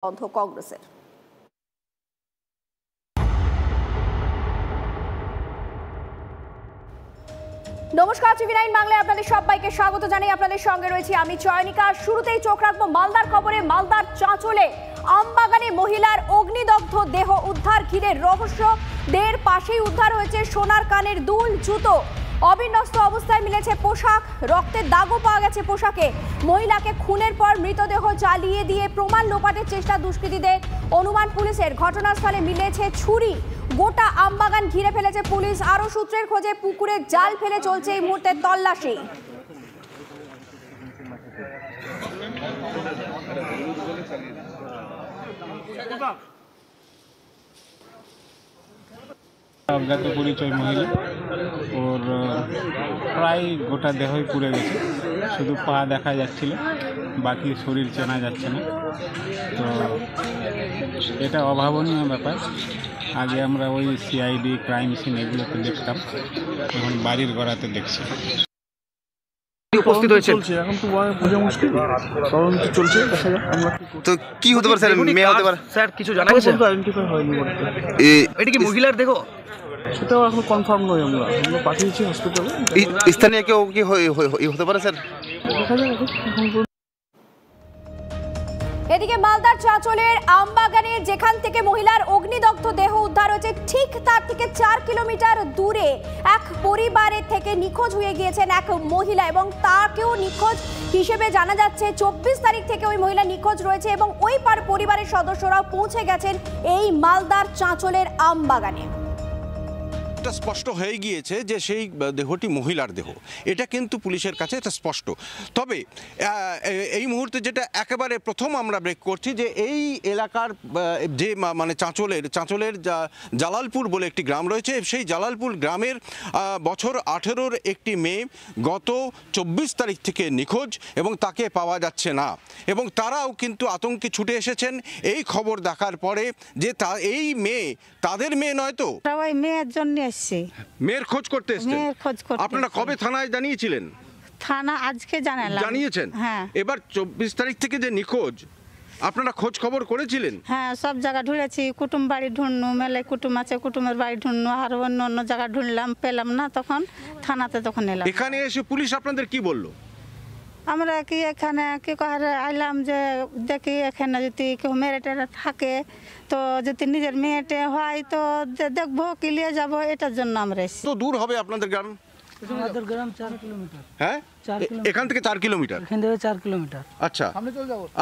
বন্ধ কংগ্রেসের। নমস্কার, টিভি9 বাংলায় আপনাদের সবাইকে স্বাগত জানাই। আপনাদের সঙ্গে রয়েছি আমি চয়নিকা। শুরুতেই চোখ রাখবো মালদার খবরে। মালদার চাঁচলে আমবাগানে মহিলার অগ্নিদগ্ধ দেহ উদ্ধার ঘিরে রহস্য। দেহের পাশেই উদ্ধার হয়েছে সোনার কানের দুল, জুতো। অবিন্যস্ত অবস্থায় মিলেছে পোশাক, রক্তের দাগও পাওয়া গেছে পোশাকে। মহিলাকে খুনের পর মৃতদেহ জ্বালিয়ে দিয়ে প্রমাণ লোপাটের চেষ্টা দুষ্কৃতীদের। অনুমান পুলিশের। ঘটনাস্থলে মিলেছে ছুরি। গোটা আমবাগান ঘিরে ফেলেছে পুলিশ। আরো সূত্রের খোঁজে পুকুরে জাল ফেলে চলছে এই মুহূর্তে তল্লাশি। অজ্ঞাত পরিচয় মহিলা, ওর প্রায় গোটা দেহই পুড়ে গেছে, শুধু পা দেখা যাচ্ছিল, বাকি শরীর চেনা যাচ্ছে না। তো এটা অভাবনীয় ব্যাপার। আগে আমরা ওই সিআইডি, ক্রাইম সিন এগুলোতে দেখতাম, এখন বাড়ির গড়াতে দেখছি। উপস্থিত হয়েছে এখন তো বোঝা মুশকিল, তদন্ত চলছে, দেখা যাক আমরা তো কি হতে পারে স্যার, মেয়ে হতে পারে স্যার, কিছু জানা গেছে? আইডেন্টিফাই হয়নি বলতে। এটা কি মহিলার দেহ? সেটাও এখন কনফার্ম নয়, আমরা পাঠিয়েছি হসপিটালে। স্থানীয় কেউ কি হতে পারে স্যার? দেখা যাক এখন। এদিকে মালদার চাঁচলের আমবাগানে যেখান থেকে মহিলার অগ্নিদগ্ধ দেহ উদ্ধার হয়েছে, ঠিক তার থেকে 4 কিলোমিটার দূরে এক পরিবারের থেকে নিখোঁজ হয়ে গিয়েছেন এক মহিলা, এবং তাকেও নিখোঁজ হিসেবে জানা যাচ্ছে। 24 তারিখ থেকে ওই মহিলা নিখোঁজ রয়েছে এবং ওই পরিবারের সদস্যরাও পৌঁছে গেছেন এই মালদার চাঁচলের আমবাগানে। এটা স্পষ্ট হয়ে গিয়েছে যে সেই দেহটি মহিলার দেহ, এটা কিন্তু পুলিশের কাছে এটা স্পষ্ট। তবে এই মুহূর্তে যেটা একেবারে প্রথম আমরা ব্রেক করছি, যে এই এলাকার যে মানে চাঁচলের জালালপুর বলে একটি গ্রাম রয়েছে, সেই জালালপুর গ্রামের বছর 18-র একটি মেয়ে গত 24 তারিখ থেকে নিখোঁজ এবং তাকে পাওয়া যাচ্ছে না। এবং তারাও কিন্তু আতঙ্কে ছুটে এসেছেন এই খবর দেখার পরে যে এই মেয়ে তাদের মেয়ে নয় তো, ওই মেয়ের জন্য এসেছি। মেয়ের খোঁজ করতে এসেছেন? মেয়ের খোঁজ করতে। আপনারা কবে থানায় জানিয়েছিলেন? থানা আজকে জানিয়েছেন? হ্যাঁ। এবার 24 তারিখ থেকে যে নিখোঁজ, আপনারা খোঁজ খবর করেছিলেন? হ্যাঁ, সব জায়গা ঢুঁড়েছি। কুটুম বাড়ি ঢুঁড়নু, মেলায় কুটুম আছে, কুটুমের বাড়ি ঢুঁড়নু, আর অন্য জায়গা ঢুঁড়লাম, পেলাম না। তখন থানাতে তখন এলাম। এখানে এসে পুলিশ আপনাদের কি বললো? আমরা কি এখানে কি করে আইলাম যে দেখি এখানে যদি কেউ মেরে টেরে থাকে, তো যদি নিজের মেয়েটে হয় তো দেখবো, কি নিয়ে যাবো, এটার জন্য আমরা এসেছি। তো দূর হবে আপনাদের গ্রাম? আমাদের গ্রাম 4 কিলোমিটার। হ্যাঁ, এখান থেকে 4 কিলোমিটার? এখান থেকে 4 কিলোমিটার। আচ্ছা,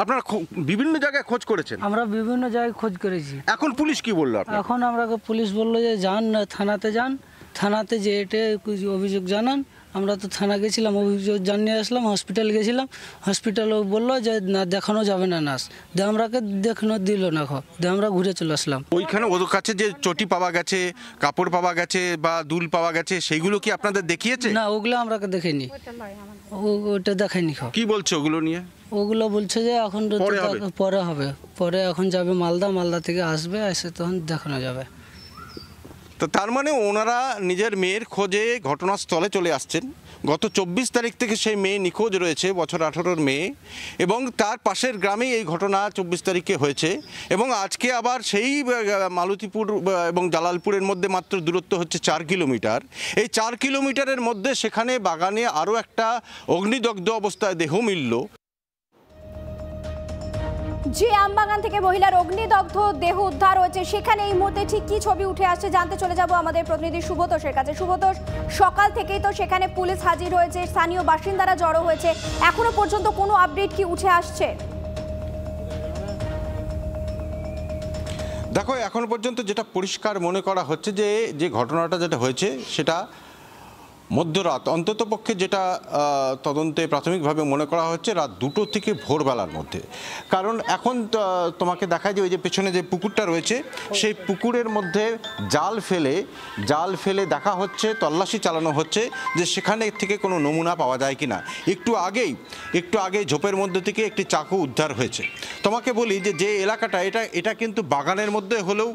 আপনারা বিভিন্ন জায়গায় খোঁজ করেছেন? আমরা বিভিন্ন জায়গায় খোঁজ করেছি। এখন পুলিশ কি বললো? এখন আমরা পুলিশ বললো যে যান থানাতে, যান থানাতে যে এটা অভিযোগ জানান। আমরা তো থানা গেছিলাম, অভিযোগ জানিয়ে আসলাম, হসপিটাল গেছিলাম, হসপিটালও বললো যে না, দেখানো যাবে না নার্স, দিয়ে আমরাকে দেখানো দিল না, দিয়ে আমরা ঘুরে চলে আসলাম। ওইখানে ওদের কাছে যে চটি পাওয়া গেছে, কাপড় পাওয়া গেছে বা দুল পাওয়া গেছে, সেইগুলো কি আপনাদের দেখিয়েছে? না, ওগুলো আমরাকে দেখাইনি, ওটা দেখাইনি। কি বলছে ওগুলো নিয়ে? ওগুলো বলছে যে এখন পরে হবে, পরে এখন যাবে মালদা থেকে আসবে, এসে তখন দেখানো যাবে। তো তার মানে ওনারা নিজের মেয়ের খোঁজে ঘটনাস্থলে চলে আসছেন। গত 24 তারিখ থেকে সেই মেয়ে নিখোঁজ রয়েছে, বছর 18-র মেয়ে, এবং তার পাশের গ্রামেই এই ঘটনা 24 তারিখে হয়েছে। এবং আজকে আবার সেই মালতীপুর এবং জালালপুরের মধ্যে মাত্র দূরত্ব হচ্ছে 4 কিলোমিটার। এই 4 কিলোমিটারের মধ্যে সেখানে বাগানে আরও একটা অগ্নিদগ্ধ অবস্থায় দেহ মিলল। যে আমবাগান থেকে মহিলার অগ্নিদগ্ধ দেহ উদ্ধার হয়েছে, সেখানে এই মুহূর্তে ঠিক কি ছবি উঠে আসছে জানতে চলে যাব আমাদের প্রতিনিধি শুভতোষের কাছে। শুভতোষ, সকাল থেকেই তো সেখানে পুলিশ হাজির হয়েছে, স্থানীয় বাসিন্দারা জড়ো হয়েছে, এখনো পর্যন্ত কোনো আপডেট কি উঠে আসছে? দেখো, এখন পর্যন্ত যেটা পরিষ্কার মনে করা হচ্ছে যে ঘটনাটা যেটা হয়েছে সেটা মধ্যরাত, অন্ততপক্ষে যেটা তদন্তে প্রাথমিকভাবে মনে করা হচ্ছে রাত 2টো থেকে ভোরবেলার মধ্যে। কারণ এখন তোমাকে দেখায় যে ওই যে পেছনে যে পুকুরটা রয়েছে, সেই পুকুরের মধ্যে জাল ফেলে দেখা হচ্ছে, তল্লাশি চালানো হচ্ছে যে সেখানে থেকে কোনো নমুনা পাওয়া যায় কি না। একটু আগেই ঝোপের মধ্যে থেকে একটি চাকু উদ্ধার হয়েছে। তোমাকে বলি যে এলাকাটা এটা কিন্তু বাগানের মধ্যে হলেও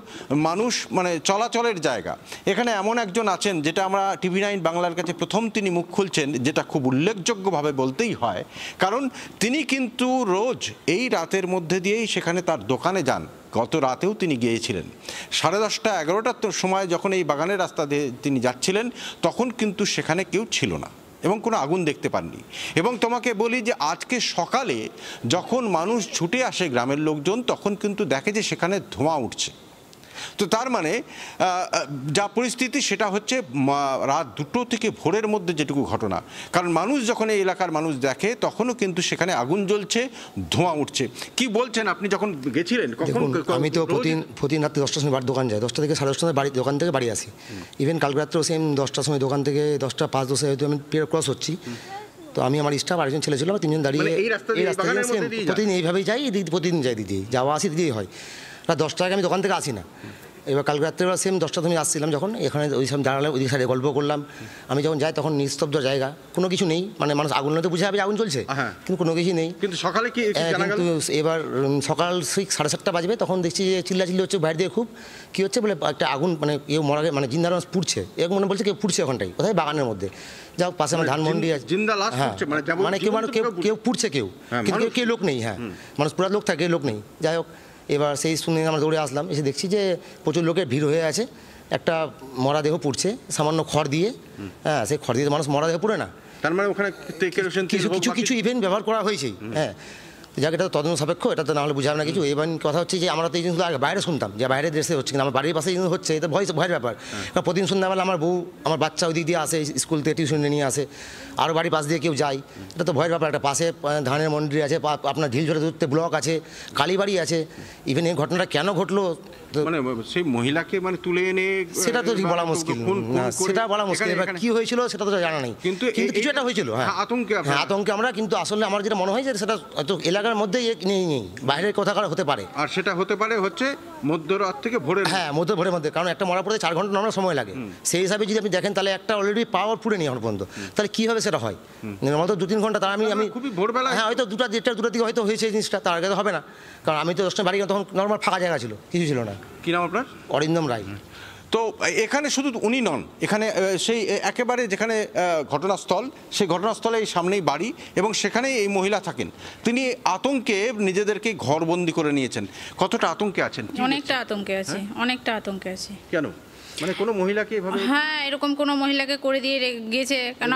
মানুষ মানে চলাচলের জায়গা। এখানে এমন একজন আছেন, যেটা আমরা টিভি9 বাংলার কাছে কাছে প্রথম তিনি মুখ খুলছেন, যেটা খুব উল্লেখযোগ্যভাবে বলতেই হয়, কারণ তিনি কিন্তু রোজ এই রাতের মধ্যে দিয়েই সেখানে তার দোকানে যান। গত রাতেও তিনি গিয়েছিলেন 10:30 11টার সময়, যখন এই বাগানের রাস্তা দিয়ে তিনি যাচ্ছিলেন তখন কিন্তু সেখানে কেউ ছিল না এবং কোনো আগুন দেখতে পাননি। এবং তোমাকে বলি যে আজকে সকালে যখন মানুষ ছুটে আসে গ্রামের লোকজন, তখন কিন্তু দেখে যে সেখানে ধোঁয়া উঠছে। তো তার মানে যা পরিস্থিতি সেটা হচ্ছে রাত 2টো থেকে ভোরের মধ্যে যেটুকু ঘটনা, কারণ মানুষ যখন এই এলাকার মানুষ দেখে তখনও কিন্তু সেখানে আগুন জ্বলছে, ধোঁয়া উঠছে। কি বলছেন আপনি যখন গেছিলেন? আমি তো প্রতিদিন রাত্রে 10টার সময় দোকান যাই, 10টা থেকে 10:30 সময় দোকান থেকে বাড়ি আসি। ইভেন কালকে রাত্রেও সেম 10টার সময় দোকান থেকে 10টা 5-10 হয়তো আমি ক্রস হচ্ছি। তো আমি আমার স্টাফ আরেকজন ছেলে ছিল, 3জন দাঁড়িয়ে এই রাস্তা প্রতিদিন এইভাবেই যাই, প্রতিদিন যাই, দিদি যাওয়া আসি দিদি হয়। রাত 10টার আগে আমি দোকান থেকে আসি না। এবার কালকে রাত্রেবেলা সেম 10টার সময় আসছিলাম, যখন এখানে ওই সময় দাঁড়ালে ওই সাইডে গল্প করলাম। আমি যখন যাই তখন নিস্তব্ধ জায়গা, কোনো কিছু নেই, মানে মানুষ আগুন তো বুঝে যাবে আগুন চলছে, কিন্তু কোনো কিছু নেই। কিন্তু সকালে কি কিন্তু এবার সকাল 7:30 বাজবে, তখন দেখছি যে চিল্লাচিল্লি হচ্ছে বাইরে দিয়ে, খুব কী হচ্ছে বলে একটা আগুন, মানে কেউ মরা, মানে জিন্দা লাশ পুড়ছে, এরকম মনে বলছে কেউ পুড়ছে ওখানটাই, কোথায় বাগানের মধ্যে। যাও পাশে আমার ধানমন্ডি আছে, মানে কেউ পুড়ছে, কেউ কিন্তু কেউ লোক নেই। হ্যাঁ, মানুষ পুরা লোক থাকে, লোক নেই। যাই হোক, এবার সেই শুনে আমরা দৌড়ে আসলাম, এসে দেখছি যে প্রচুর লোকের ভিড় হয়ে আছে, একটা মরাদেহ পুড়ছে সামান্য খড় দিয়ে। হ্যাঁ, সেই খড় দিয়ে মানুষ মরাদেহ পুড়ে না, তার মানে ওখানে কিছু ইভেন্ট ব্যবহার করা হয়েছে। হ্যাঁ, যাক, এটা তো তদন্ত সাপেক্ষ, এটা তো না হলে বুঝাবে না কিছু। এবার কথা হচ্ছে যে আমরা তো এই জিনিসগুলো আগে বাইরে শুনতাম যে বাইরের দেশে হচ্ছে, কিন্তু আমার বাড়ির পাশে এই জিনিস হচ্ছে, এটা ভয়ের ব্যাপার। প্রতিদিন সন্ধ্যাবেলা আমার বউ, আমার বাচ্চা ওই দিক দিয়ে আসে, স্কুল থেকে টিউশনে নিয়ে আসে, আরও বাড়ির পাশ দিয়ে কেউ যায়, এটা তো ভয়ের ব্যাপার। একটা পাশে ধানের মন্দির আছে, আপনার ঢিলঝড়ে দূরত্বে ব্লক আছে, কালীবাড়ি আছে। ইভেন এই ঘটনাটা কেন ঘটলো, মানে সেই মহিলাকে মানে তুলে এনে সেটা তো বলা মুশকিল, সেটা বলা মুশকিল। এবার কি হয়েছিল সেটা তো জানা নেই, কিন্তু কিছু একটা হয়েছিল। হ্যাঁ, আতঙ্কে আমরা, কিন্তু আসলে আমার যেটা মনে হয় যে সেটা এলাকার মধ্যে নেই, বাইরের কথা হতে পারে। আর সেটা হতে পারে হচ্ছে মধ্যরাত থেকে ভোরের। হ্যাঁ, ভোরের মধ্যে, কারণ একটা মরা পড়তে 4 ঘন্টা নর্মাল সময় লাগে। সেই হিসাবে যদি আপনি দেখেন তাহলে একটা অলরেডি পাওয়ার পুড়ে নেই এখন পর্যন্ত, তাহলে কীভাবে সেটা হয়? নর্মাল তো 2-3 ঘন্টা, তার আমি খুবই ভোরবেলা। হ্যাঁ, হয়তো 2টা 1:30 দিকে হয়তো হয়েছে জিনিসটা, তার আগে তো হবে না, কারণ আমি তো 10টা বাড়ি তখন নর্মাল ফাঁকা জায়গা ছিল, কিছু ছিল না। কি নাম আপনার? অরিন্দম রায়। তো এখানে শুধু উনি নন, এখানে সেই একেবারে যেখানে ঘটনাস্থল, সেই ঘটনাস্থলে সামনেই বাড়ি এবং সেখানেই এই মহিলা থাকেন। তিনি আতঙ্কে নিজেদেরকে ঘরবন্দি করে নিয়েছেন। কতটা আতঙ্কে আছেন? অনেকটা আতঙ্কে আছি, অনেকটা আতঙ্কে আছি। কেন? মানে কোনো মহিলাকে এভাবে? হ্যাঁ, এরকম কোনো মহিলাকে করে দিয়ে গিয়েছে কেন?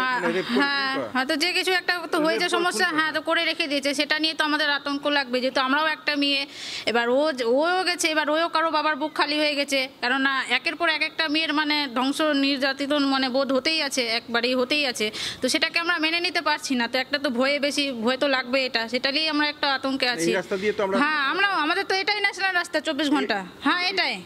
হ্যাঁ, হয়তো যে কিছু একটা তো হয়েছে সমস্যা, হ্যাঁ, তো করে রেখে দিয়েছে, সেটা নিয়ে তো আমাদের আতঙ্ক লাগবে, যেহেতু আমরাও একটা মেয়ে। এবার ওও গেছে, এবার ওও কারো বাবার বুক খালি হয়ে গেছে, কেননা একের পর একটা মেয়ের মানে ধ্বংস, নির্যাতিত মানে বোধ হতেই আছে, একবারেই হতেই আছে। তো সেটাকে আমরা মেনে নিতে পারছি না, তো একটা তো বেশি ভয় তো লাগবে, সেটা নিয়ে আমরা একটা আতঙ্কে আছি। হ্যাঁ, আমাদের তো এটাই ন্যাশনাল রাস্তা 24 ঘন্টা। হ্যাঁ, এটাই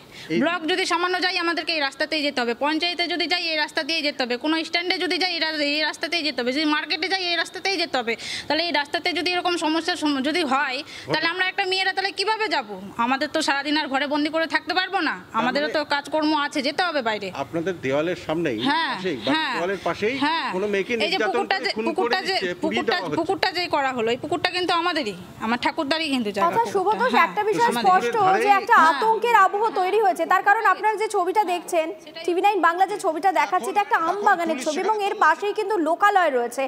ব্লক যদি সামান্য যাই আমাদেরকে এই রাস্তাতেই যেতে হবে, পঞ্চায়েতে যদি যাই এই রাস্তা দিয়ে যেতে হবে, কোনো স্ট্যান্ডে যদি যাই এই রাস্তাতেই যেতে হবে, যদি মার্কেটে যাই এই রাস্তাতেই যেতে হবে। তাহলে এই রাস্তাতে যদি এরকম সমস্যা যদি হয়, তাহলে আমরা একটা মেয়েরা তাহলে কিভাবে যাব? আমাদের তো সারাদিন আর ঘরে বন্দি করে থাকতে পারবো না, আমাদেরও তো কাজকর্ম আছে, যেতে হবে বাইরে। আপনাদের দেওয়ালের সামনেই, হ্যাঁ, দেওয়ালের পাশেই কোনো মেয়েকে নির্যাতন করে খুন করে দিচ্ছে, পুকুরটা যে করা হলো, এই পুকুরটা কিন্তু আমাদেরই, আমার ঠাকুরদারই কিন্তু জায়গা। আচ্ছা শুভতোষ, একটা বিষয় স্পষ্ট যে একটা আতঙ্কের আবহ তৈরি হয়েছে, তার কারণ আপনারা যে ছবিটা দেখছেন, TV9 বাংলা যে ছবিটা দেখাচ্ছে, এটা একটা আম বাগানের ছবি এবং এর পাশেই কিন্তু লোকালয় রয়েছে,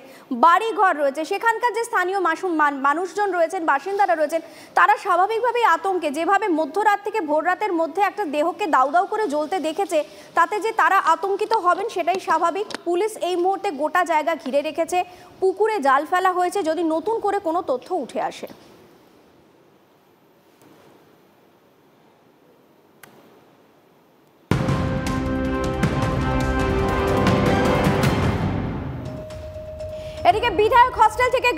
বাড়ি ঘর রয়েছে, সেখানকার যে স্থানীয় মানুষজন রয়েছেন, বাসিন্দারা রয়েছেন, তারা স্বাভাবিকভাবেই আতঙ্কে, যেভাবে মধ্যরাত থেকে ভোর রাতের মধ্যে একটা দেহকে দাউ দাউ করে জ্বলতে দেখেছে, তাতে যে তারা আতঙ্কিত হবেন সেটাই স্বাভাবিক। পুলিশ এই মুহূর্তে গোটা জায়গা ঘিরে রেখেছে, পুকুরে জাল ফেলা হয়েছে যদি নতুন করে কোনো তথ্য উঠে আসে। এদিকে বিধায়ক হস্টেল থেকে